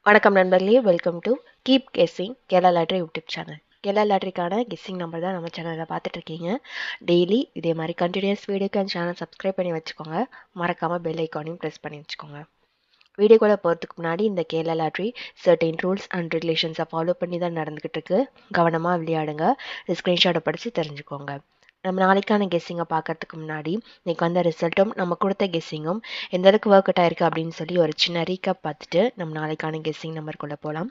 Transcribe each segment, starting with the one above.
வணக்கம் நண்பர்களே, welcome to keep guessing Kerala lottery YouTube channel. Kerala லாட்ரிக்கான கெஸ்ஸிங் நம்பர் தான் நம்ம சேனலில் பார்த்துட்டு இருக்கீங்க. டெய்லி இதே மாதிரி கண்டினியூஸ் வீடியோக்கு அந்த சேனல் சப்ஸ்கிரைப் பண்ணி வச்சுக்கோங்க. மறக்காமல் பெல் ஐக்கானையும் ப்ரெஸ் பண்ணி வச்சுக்கோங்க. வீடியோக்குள்ளே போகிறதுக்கு முன்னாடி இந்த Kerala lottery certain rules and ரெகுலேஷன்ஸை ஃபாலோ பண்ணி தான் நடந்துக்கிட்டு இருக்கு. கவனமாக விளையாடுங்க. ஸ்க்ரீன்ஷாட்டை படித்து தெரிஞ்சுக்கோங்க. நம்ம நாளைக்கான கெஸ்ஸிங்கை பார்க்கறதுக்கு முன்னாடி இன்னைக்கு வந்த ரிசல்ட்டும் நம்ம கொடுத்த கெஸ்ஸிங்கும் எந்த அளவுக்கு ஒர்க் அவுட் ஆயிருக்கு அப்படின்னு சொல்லி ஒரு சின்ன ரீகப் பார்த்துட்டு நம்ம நாளைக்கான கெஸ்ஸிங் நம்பருக்குள்ளே போகலாம்.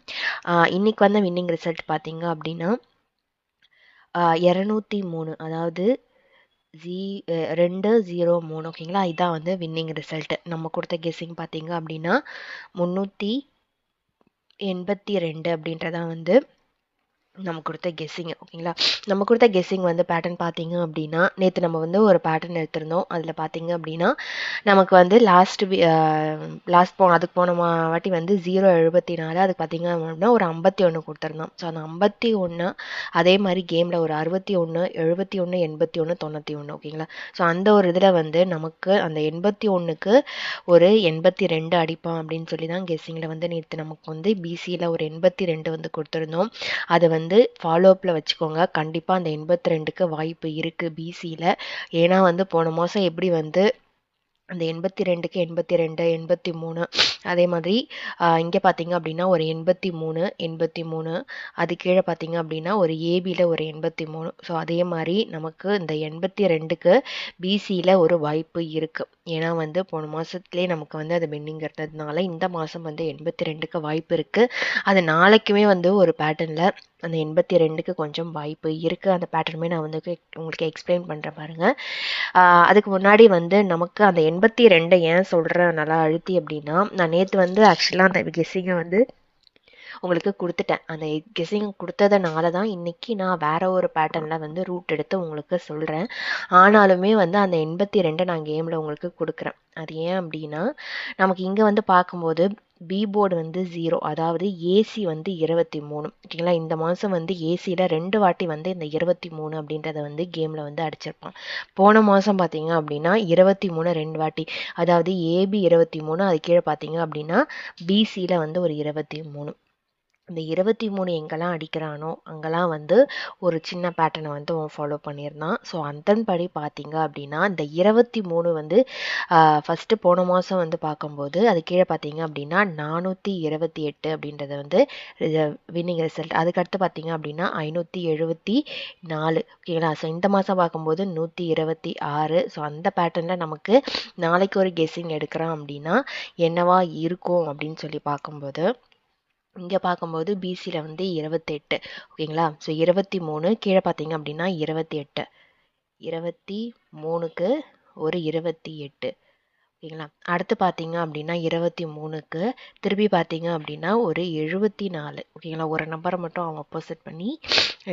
இன்னைக்கு வந்த வின்னிங் ரிசல்ட் பார்த்தீங்க அப்படின்னா 203, அதாவது 203. ஓகேங்களா, இதான் வந்து வின்னிங் ரிசல்ட். நம்ம கொடுத்த கெஸ்ஸிங் பார்த்தீங்க அப்படின்னா 382 அப்படின்றதான் வந்து நம்ம கொடுத்த கெஸ்ஸிங். ஓகேங்களா, நம்ம கொடுத்த கெஸ்ஸிங் வந்து பேட்டர்ன் பார்த்தீங்க அப்படின்னா நேற்று நம்ம வந்து ஒரு பேட்டர்ன் எடுத்திருந்தோம். அதில் பார்த்தீங்க அப்படின்னா நமக்கு வந்து அதுக்கு போன வாட்டி வந்து 0.74, அதுக்கு பார்த்தீங்க அப்படின்னா ஒரு 51 கொடுத்துருந்தோம். ஸோ அந்த 51 அதே மாதிரி கேமில் ஒரு 61, 71, 81, 91. ஓகேங்களா, ஸோ அந்த ஒரு இதில் வந்து நமக்கு அந்த 81க்கு ஒரு 82 அடிப்பான் அப்படின்னு சொல்லி தான் கெஸ்ஸிங்கில் வந்து நேற்று நமக்கு வந்து பிசியில் ஒரு 82 வந்து கொடுத்துருந்தோம். அதை வந்து ஃபாலோ அப்பில் வச்சுக்கோங்க. கண்டிப்பாக அந்த 82க்கு வாய்ப்பு இருக்குது பிசியில். ஏன்னா வந்து போன மாதம் எப்படி வந்து அந்த 82க்கு 82, 83, அதே மாதிரி இங்கே பார்த்தீங்க அப்படின்னா ஒரு 83, அது கீழே பார்த்தீங்க அப்படின்னா ஒரு ஏபியில் ஒரு 83. ஸோ அதே மாதிரி நமக்கு இந்த 82க்கு பிசியில் ஒரு வாய்ப்பு இருக்குது. ஏன்னா வந்து போன மாதத்துலேயே நமக்கு வந்து அது பெண்டிங் இருந்ததுனால இந்த மாதம் வந்து 82க்கு வாய்ப்பு இருக்குது. அது நாளைக்குமே வந்து ஒரு பேட்டர்னில் அந்த 82க்கு கொஞ்சம் வாய்ப்பு இருக்குது. அந்த பேட்டர்னுமே நான் வந்து உங்களுக்கு எக்ஸ்பிளைன் பண்ணுறேன் பாருங்கள். அதுக்கு முன்னாடி வந்து நமக்கு அந்த 82 ஏன் சொல்கிறேன் நல்லா அழுத்தி அப்படின்னா, நான் நேற்று வந்து ஆக்சுவலாக அந்த கெஸ்ஸிங்கை வந்து உங்களுக்கு கொடுத்துட்டேன். அந்த கெஸ்ஸிங் கொடுத்ததுனால தான் இன்றைக்கி நான் வேற ஒரு பேட்டர்னில் வந்து ரூட் எடுத்து உங்களுக்கு சொல்கிறேன். ஆனாலுமே வந்து அந்த 82 நான் கேமில் உங்களுக்கு கொடுக்குறேன். அது ஏன் அப்படின்னா நமக்கு இங்கே வந்து பார்க்கும்போது பி போர்டு வந்து 0, அதாவது ஏசி வந்து 23. ஓகேங்களா, இந்த மாதம் வந்து ஏசியில் 2 வாட்டி வந்து இந்த 23 அப்படின்றத வந்து கேமில் வந்து அடிச்சிருப்பான். போன மாதம் பார்த்தீங்க அப்படின்னா 23 2 வாட்டி, அதாவது ஏபி 23, அது கீழே பார்த்தீங்க அப்படின்னா பிசியில் வந்து ஒரு 23. இந்த 23 எங்கெல்லாம் அடிக்கிறானோ அங்கெல்லாம் வந்து ஒரு சின்ன பேட்டர்னை வந்து அவன் ஃபாலோ பண்ணியிருந்தான். ஸோ அதன்படி பார்த்தீங்க அப்படின்னா இந்த 23 வந்து ஃபஸ்ட்டு போன மாதம் வந்து பார்க்கும்போது அது கீழே பார்த்தீங்க அப்படின்னா 428 அப்படின்றத வந்து வின்னிங் ரிசல்ட். அதுக்கடுத்து பார்த்தீங்க அப்படின்னா 574. ஓகேங்களா, ஸோ இந்த மாதம் பார்க்கும்போது 126. ஸோ அந்த பேட்டர்னில் நமக்கு நாளைக்கு ஒரு கெஸ்ஸிங் எடுக்கிறான் அப்படின்னா என்னவா இருக்கும் அப்படின்னு சொல்லி பார்க்கும்போது இங்கே பார்க்கும்போது பிசியில் வந்து 28. ஓகேங்களா, ஸோ 23 கீழே பார்த்தீங்க அப்படின்னா 28, 23க்கு ஒரு 28. ஓகேங்களா, அடுத்து பார்த்தீங்க அப்படின்னா 23க்கு திருப்பி பார்த்தீங்க அப்படின்னா ஒரு 74. ஓகேங்களா, ஒரு நம்பரை மட்டும் அவன் அப்போசிட் பண்ணி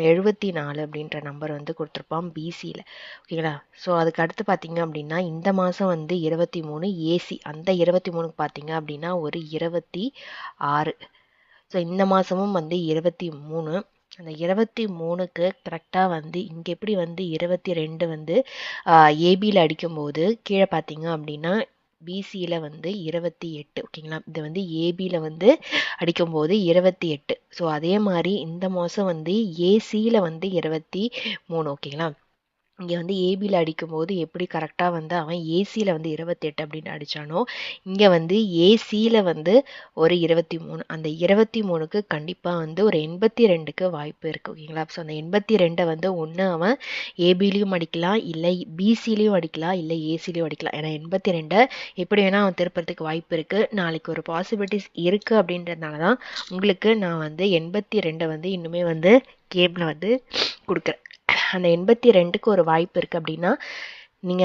74 அப்படின்ற நம்பர் வந்து கொடுத்துருப்பான் பிசியில். ஓகேங்களா, ஸோ அதுக்கு அடுத்து பார்த்தீங்க அப்படின்னா இந்த மாதம் வந்து 23 ஏசி, அந்த 23க்கு பார்த்தீங்க அப்படின்னா ஒரு 26. ஸோ இந்த மாதமும் வந்து 23. அந்த 23க்கு கரெக்டாக வந்து இங்கே எப்படி வந்து 22 வந்து ஏபியில் அடிக்கும்போது கீழே பார்த்தீங்க அப்படின்னா பிசியில் வந்து 28. ஓகேங்களா, இது வந்து ஏபியில் வந்து அடிக்கும்போது 28. ஸோ அதே மாதிரி இந்த மாதம் வந்து ஏசியில் வந்து 23. ஓகேங்களா, இங்கே வந்து ஏபியில் அடிக்கும்போது எப்படி கரெக்டாக வந்து அவன் ஏசியில் வந்து 28 அப்படின்னு அடித்தானோ இங்கே வந்து ஏசியில் வந்து ஒரு 23. அந்த 23க்கு கண்டிப்பாக வந்து ஒரு 82க்கு வாய்ப்பு இருக்குது. ஓகேங்களா, ஸோ அந்த 82 வந்து ஒன்று அவன் ஏபிலையும் அடிக்கலாம், இல்லை பிசிலையும் அடிக்கலாம், இல்லை ஏசிலையும் அடிக்கலாம். ஏன்னா 82 எப்படி வேணால் அவன் திருப்பறதுக்கு வாய்ப்பு இருக்குது. நாளைக்கு ஒரு பாசிபிலிட்டிஸ் இருக்குது அப்படின்றதுனால தான் உங்களுக்கு நான் வந்து 82 வந்து இன்னுமே வந்து கேமில் வந்து கொடுக்குறேன். அந்த 82க்கு ஒரு வாய்ப்பு இருக்குது அப்படின்னா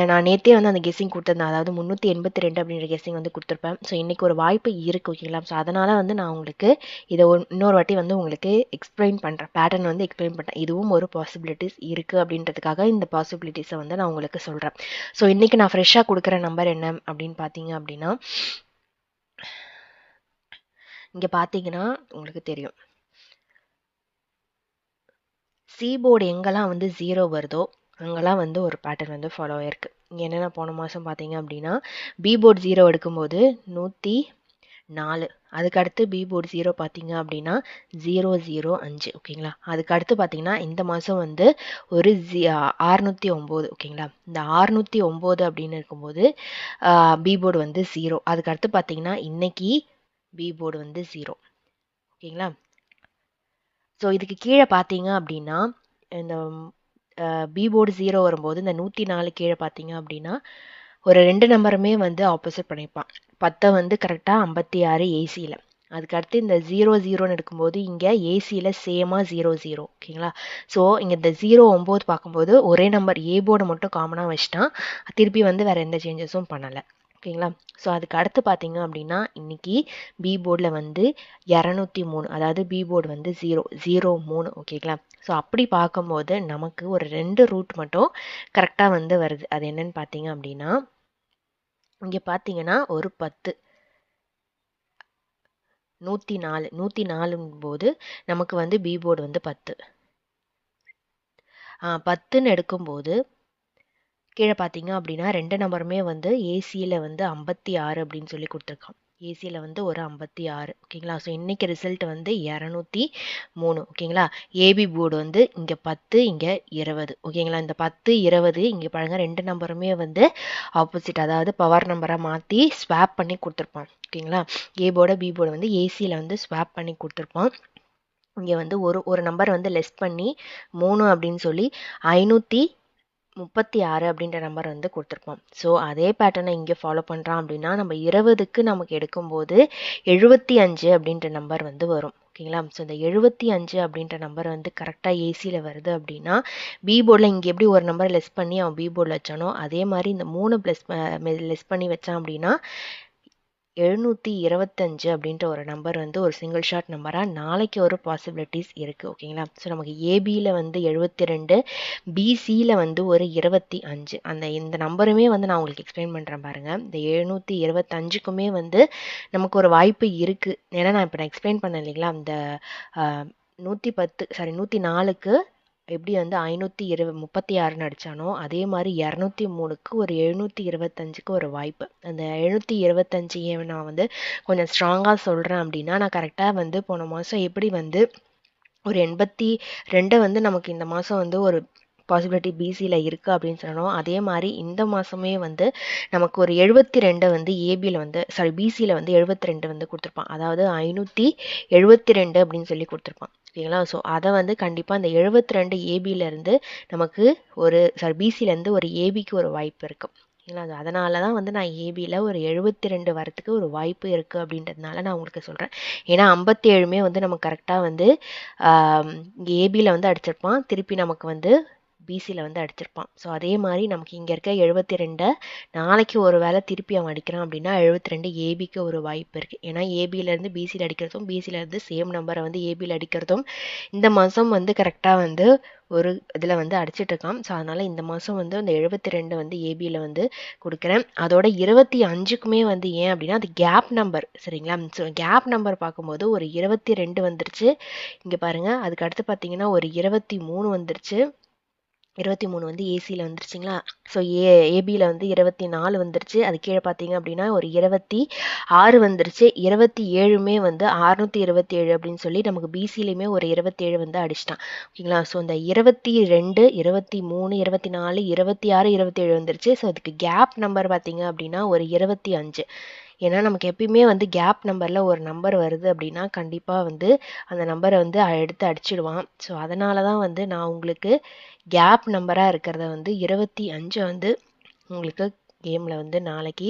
நான் நேற்றே வந்து அந்த கெஸ்ஸிங் கொடுத்துருந்தேன், அதாவது 382 அப்படின்ற கெஸ்ஸிங் வந்து கொடுத்துருப்பேன். ஸோ இன்றைக்கி ஒரு வாய்ப்பு இருக்குது. ஓகேங்களா, ஸோ அதனால் வந்து நான் உங்களுக்கு இதை இன்னொரு வாட்டி வந்து உங்களுக்கு எக்ஸ்பிளைன் பண்ணுறேன், பேட்டர்ன் வந்து எக்ஸ்பிளைன் பண்ணுறேன். இதுவும் ஒரு பாசிபிலிட்டிஸ் இருக்குது அப்படின்றதுக்காக இந்த பாசிபிலிட்டிஸை வந்து நான் உங்களுக்கு சொல்கிறேன். ஸோ இன்றைக்கி நான் ஃப்ரெஷ்ஷாக கொடுக்குற நம்பர் என்ன அப்படின்னு பார்த்தீங்க அப்படின்னா இங்கே பார்த்தீங்கன்னா உங்களுக்கு தெரியும், சி போர்டு எங்கெல்லாம் வந்து 0 வருதோ அங்கெல்லாம் வந்து ஒரு பேட்டர்ன் வந்து ஃபாலோ ஆயிருக்கு. இங்கே என்னென்ன போன மாதம் பார்த்தீங்க அப்படின்னா பி போர்டு 0 எடுக்கும்போது 4. அதுக்கு அடுத்து பி போர்டு 0 பார்த்தீங்க அப்படின்னா 005. ஓகேங்களா. அதுக்கு அடுத்து பார்த்தீங்கன்னா இந்த மாதம் வந்து ஒரு 609. ஓகேங்களா. இந்த 609 அப்படின்னு இருக்கும்போது பி போர்டு வந்து 0. அதுக்கு அடுத்து பார்த்தீங்கன்னா இன்னைக்கு பி போர்டு வந்து 0. ஓகேங்களா. ஸோ இதுக்கு கீழே பார்த்தீங்க அப்படின்னா இந்த பி போர்டு 0 வரும்போது இந்த 104 கீழே பார்த்தீங்க அப்படின்னா ஒரு 2 நம்பருமே வந்து ஆப்போசிட் பண்ணியிருப்பான். 10 வந்து கரெக்டாக 56 ஏசியில். அதுக்கடுத்து இந்த 00ன்னு எடுக்கும்போது இங்கே ஏசியில் சேமாக 00. ஓகேங்களா. ஸோ இங்கே இந்த 09 பார்க்கும்போது ஒரே நம்பர் ஏ போர்டு மட்டும் காமனாக வச்சுட்டான். திருப்பி வந்து வேறு எந்த சேஞ்சஸும் பண்ணலை. ஓகேங்களா. ஸோ அதுக்கு அடுத்து பார்த்தீங்க அப்படின்னா இன்னைக்கு பி போர்டில் வந்து 203, அதாவது பி போர்டு வந்து 003. ஓகேங்களா. ஸோ அப்படி பார்க்கும்போது நமக்கு ஒரு 2 ரூட் மட்டும் கரெக்டாக வந்து வருது. அது என்னன்னு பார்த்தீங்க அப்படின்னா இங்கே பார்த்தீங்கன்னா ஒரு 10, 104 போது நமக்கு வந்து பி போர்டு வந்து 10. 10ன்னு எடுக்கும்போது கீழே பார்த்தீங்க அப்படின்னா 2 நம்பருமே வந்து ஏசியில் வந்து 56 அப்படின்னு சொல்லி கொடுத்துருக்கான். ஏசியில் வந்து ஒரு 56. ஓகேங்களா. ஸோ இன்றைக்கி ரிசல்ட் வந்து 203. ஓகேங்களா. ஏபி போர்டு வந்து இங்கே 10, இங்கே 20. ஓகேங்களா. இந்த 10, 20 இங்கே பாருங்கள் 2 நம்பருமே வந்து ஆப்போசிட், அதாவது பவர் நம்பராக மாற்றி ஸ்வாப் பண்ணி கொடுத்துருப்பான். ஓகேங்களா. ஏ போர்டை பி போர்டு வந்து ஏசியில் வந்து ஸ்வாப் பண்ணி கொடுத்துருப்பான். இங்கே வந்து ஒரு நம்பர் வந்து லெஸ் பண்ணி 3 அப்படின்னு சொல்லி 536 அப்படின்ற நம்பர் வந்து கொடுத்துருப்போம். ஸோ அதே பேட்டர்னை இங்கே ஃபாலோ பண்ணுறான் அப்படின்னா நம்ம 20க்கு நமக்கு எடுக்கும்போது 75 அப்படின்ற நம்பர் வந்து வரும். ஓகேங்களா. ஸோ இந்த 75 அப்படின்ற நம்பர் வந்து கரெக்டாக ஏசியில் வருது அப்படின்னா பி போர்டில் இங்கே எப்படி ஒரு நம்பர் லெஸ் பண்ணி அவன் பி போர்டில் வச்சானோ அதே மாதிரி இந்த 3 லெஸ் பண்ணி வச்சான் அப்படின்னா 725 அப்படின்ற ஒரு நம்பர் வந்து ஒரு சிங்கிள் ஷாட் நம்பராக நாளைக்கு ஒரு பாசிபிலிட்டிஸ் இருக்குது. ஓகேங்களா. ஸோ நமக்கு ஏபியில் வந்து 72, பிசியில் வந்து ஒரு 25. இந்த நம்பருமே வந்து நான் உங்களுக்கு எக்ஸ்பிளைன் பண்ணுறேன் பாருங்கள். இந்த 725க்குமே வந்து நமக்கு ஒரு வாய்ப்பு இருக்குது. ஏன்னா நான் இப்போ எக்ஸ்பிளைன் பண்ணேன் இல்லைங்களா. இந்த 104க்கு எப்படி வந்து 536 அடித்தானோ அதே மாதிரி 203க்கு ஒரு 725க்கு ஒரு வாய்ப்பு. அந்த 725 நான் வந்து கொஞ்சம் ஸ்ட்ராங்காக சொல்கிறேன் அப்படின்னா நான் கரெக்டாக வந்து போன மாதம் எப்படி வந்து ஒரு 82 வந்து நமக்கு இந்த மாதம் வந்து ஒரு பாசிபிலிட்டி பிசியில் இருக்குது அப்படின்னு சொன்னோம். அதே மாதிரி இந்த மாதமே வந்து நமக்கு ஒரு 72 வந்து ஏபியில் வந்து பிசியில் வந்து 72 வந்து கொடுத்துருப்பான். அதாவது 572 அப்படின்னு சொல்லி கொடுத்துருப்பான். ஓகேங்களா. ஸோ அதை வந்து கண்டிப்பாக இந்த 72 ஏபியிலேருந்து நமக்கு ஒரு பிசியிலேருந்து ஒரு ஏபிக்கு ஒரு வாய்ப்பு இருக்குது. ஓகேங்களா. அதனால தான் வந்து நான் ஏபியில் ஒரு 72 வரத்துக்கு ஒரு வாய்ப்பு இருக்குது அப்படின்றதுனால நான் உங்களுக்கு சொல்கிறேன். ஏன்னா 57மே வந்து நமக்கு கரெக்டாக வந்து இங்கே ஏபியில் வந்து அடிச்சிருப்பான். திருப்பி நமக்கு வந்து பிசியில் வந்து அடிச்சிருப்பான். ஸோ அதே மாதிரி நமக்கு இங்கே இருக்க 72 நாளைக்கு ஒரு வேளை திருப்பி அவன் அடிக்கிறான் அப்படின்னா 72 ஏபிக்கு ஒரு வாய்ப்பு இருக்குது. ஏன்னா ஏபியிலேருந்து பிசியில் அடிக்கிறதும் பிசியிலேருந்து சேம் நம்பரை வந்து ஏபியில் அடிக்கிறதும் இந்த மாதம் வந்து கரெக்டாக வந்து ஒரு இதில் வந்து அடிச்சிட்டு இருக்கான். ஸோ அதனால் இந்த மாதம் வந்து அந்த 72 வந்து ஏபியில் வந்து கொடுக்குறேன். அதோட 25க்குமே வந்து ஏன் அப்படின்னா அது கேப் நம்பர். சரிங்களா. ஸோ கேப் நம்பர் பார்க்கும்போது ஒரு 22 வந்துருச்சு இங்கே பாருங்கள். அதுக்கு அடுத்து பார்த்தீங்கன்னா ஒரு 23 வந்துருச்சு. 23 வந்து ஏசியில் வந்துருச்சுங்களா. ஸோ ஏபியில் வந்து 24 வந்துருச்சு. அது கீழே பார்த்தீங்க அப்படின்னா ஒரு 26 வந்துருச்சு. 27மே வந்து 627 அப்படின்னு சொல்லி நமக்கு பிசிலையுமே ஒரு 27 வந்து அடிச்சிட்டான். ஓகேங்களா. ஸோ இந்த 22, 23, 24, 26, 27 வந்துருச்சு. ஸோ அதுக்கு கேப் நம்பர் பார்த்தீங்க அப்படின்னா ஒரு 25. ஏன்னா நமக்கு எப்பயுமே வந்து கேப் நம்பரில் ஒரு நம்பர் வருது அப்படின்னா கண்டிப்பாக வந்து அந்த நம்பரை வந்து எடுத்து அடிச்சிடுவான். ஸோ அதனால தான் வந்து நான் உங்களுக்கு கேப் நம்பராக இருக்கிறத வந்து 25 வந்து உங்களுக்கு கேமில் வந்து நாளைக்கு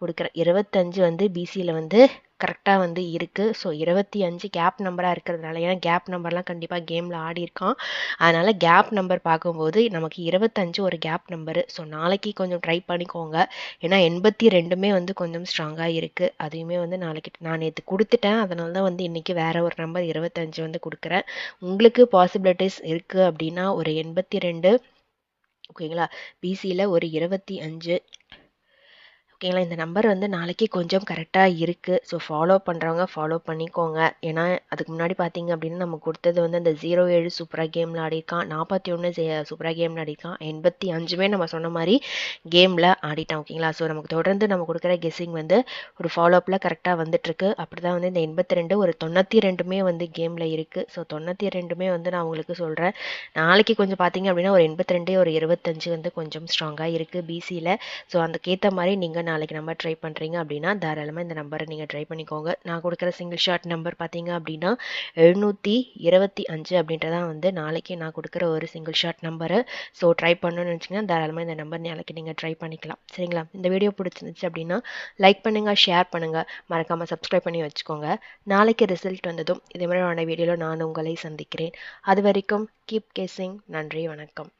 கொடுக்குறேன். 25 வந்து பிசியில் வந்து கரெக்டாக வந்து இருக்குது. ஸோ 25 கேப் நம்பராக இருக்கிறதுனால, ஏன்னா கேப் நம்பர்லாம் கண்டிப்பாக கேமில் ஆடி இருக்கான். அதனால் கேப் நம்பர் பார்க்கும்போது நமக்கு 25 ஒரு கேப் நம்பரு. ஸோ நாளைக்கு கொஞ்சம் ட்ரை பண்ணிக்கோங்க. ஏன்னா 82மே வந்து கொஞ்சம் ஸ்ட்ராங்காக இருக்குது. அதையுமே வந்து நாளைக்கு நான் நேற்று கொடுத்துட்டேன். அதனால தான் வந்து இன்றைக்கி வேறு ஒரு நம்பர் 25 வந்து கொடுக்குறேன். உங்களுக்கு பாசிபிலிட்டிஸ் இருக்குது அப்படின்னா ஒரு 82. ஓகேங்களா. பிசியில் ஒரு 25. ஓகேங்களா. இந்த நம்பர் வந்து நாளைக்கு கொஞ்சம் கரெக்டாக இருக்குது. ஸோ ஃபாலோ பண்ணுறவங்க ஃபாலோ பண்ணிக்கோங்க. ஏன்னா அதுக்கு முன்னாடி பார்த்தீங்க அப்படின்னா நம்ம கொடுத்தது வந்து அந்த 07 சூப்பராக கேமில் ஆடிருக்கான், 41 சூப்பராக கேமில் ஆடிருக்கான், 85மே நம்ம சொன்ன மாதிரி கேமில் ஆடிட்டான். ஓகேங்களா. ஸோ நமக்கு தொடர்ந்து நம்ம கொடுக்குற கெஸ்ஸிங் வந்து ஒரு ஃபாலோஅப்பில் கரெக்டாக வந்துட்டுருக்கு. அப்படி தான் வந்து இந்த 82 ஒரு 92மே வந்து கேமில் இருக்குது. ஸோ 92மே வந்து நான் உங்களுக்கு சொல்கிறேன். நாளைக்கு கொஞ்சம் பார்த்தீங்க அப்படின்னா ஒரு 82 ஒரு 25 வந்து கொஞ்சம் ஸ்ட்ராங்காக இருக்குது பிசியில். ஸோ அதுக்கேற்ற மாதிரி நீங்கள் நாளைக்கு நம்பர் ட்ரை பண்ணுறீங்க அப்படின்னா தாராளமாக இந்த நம்பரை நீங்கள் ட்ரை பண்ணிக்கோங்க. நான் கொடுக்குற சிங்கிள் ஷாட் நம்பர் பார்த்தீங்க அப்படின்னா 725 அப்படின்றதான் வந்து நாளைக்கு நான் கொடுக்குற ஒரு single shot number. So try பண்ணணும்னு நினச்சிங்கன்னா தாராளமாக இந்த நம்பர் நாளைக்கு நீங்கள் ட்ரை பண்ணிக்கலாம். சரிங்களா. இந்த வீடியோ பிடிச்சிருந்துச்சு அப்படின்னா லைக் பண்ணுங்கள், ஷேர் பண்ணுங்கள், மறக்காமல் சப்ஸ்கிரைப் பண்ணி வச்சுக்கோங்க. நாளைக்கு ரிசல்ட் வந்ததும் இதே மாதிரியான வீடியோவில் நான் உங்களை சந்திக்கிறேன். அது வரைக்கும் கீப் கேசிங். நன்றி, வணக்கம்.